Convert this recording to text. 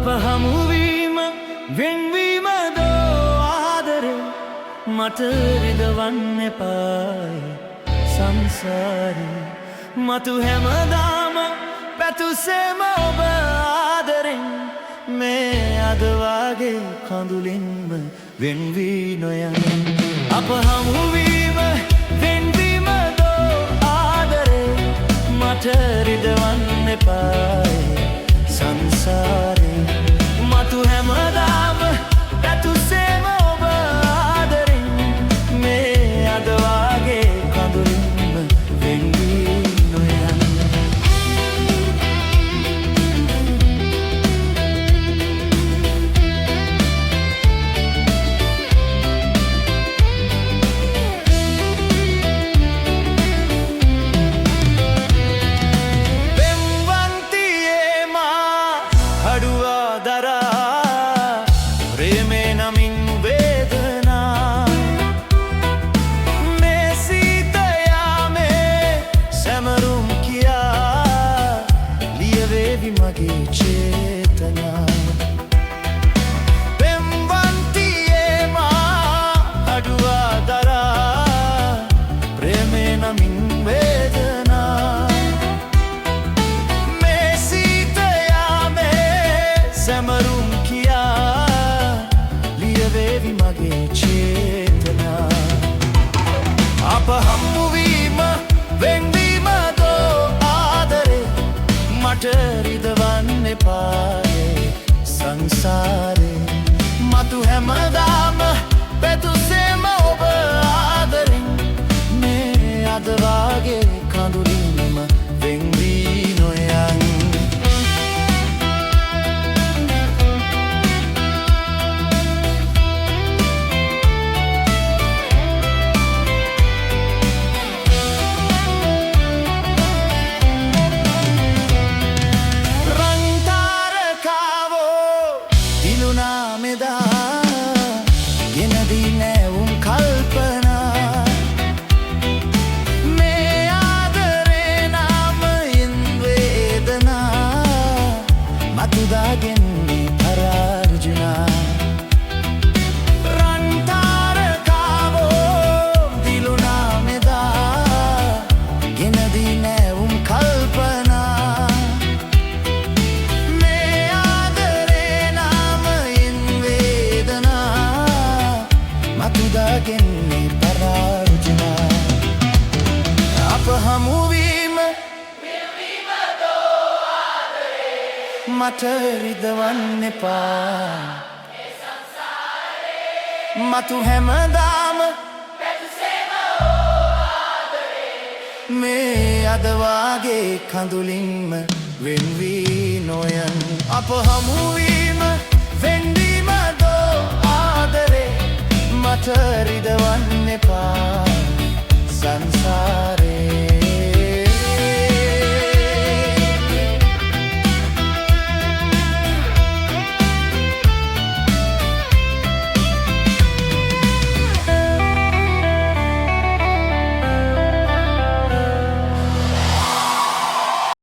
අප හමුවීම වෙන්වීම දෝ ආදරේ මට රිදවන්න එපායි සංසාරේ මතු හැමදාම පැතුසේම ඔබ ආදරෙන් මේ අද වාගේ කඳුලින්ම වෙන්වී නොයන් අප හමුවීම වෙන්වීම දෝ ආදරේ මට රිදවන්න එපායි සංසාරේ මතු හැමදාම පැතුසේම ඔබ ආදරෙන් මේ අද වාගේ කඳුලින්ම වෙන්වී නොයන් මගේ චේතනා පෙම්වන්තියේ මා අඩුවා දරා ප්‍රේමේ නමින් වේදනා මේ සීත යාමේ සැමරුම් කියා ලියවේවි මගේ චේතනා අප හමුවීම වෙන්වීම දෝ ආදරේ මට රිදවන්න එපායි සංසාරේ මතු හැමදාම පැතුසේම ඔබ ආදරෙන් මේ අද වාගේ කඳුලින්ම වෙන්වී නොයන් ගෙනදී නැවුම් කල්පනා මේ ආදරේ නාමයෙන් වේදනා මතුදාගෙන්නේ පරාර්ජුනා රන් තාරකාවෝ දිලුනා මෙදා ගෙනදී නැවුම් කල්පනා මතුදාගෙන්නේ පරාර්ජුනා අප හමුවීම වෙන්වීම දෝ ආදරේ මට රිදවන්න එපා ඒ සංසාරේ මතු හැමදාම පැතුසේම ආදරේ මේ අද වාගේ කඳුලින්ම වෙන්වී නොයන් අප හමුවීම වෙන්වීම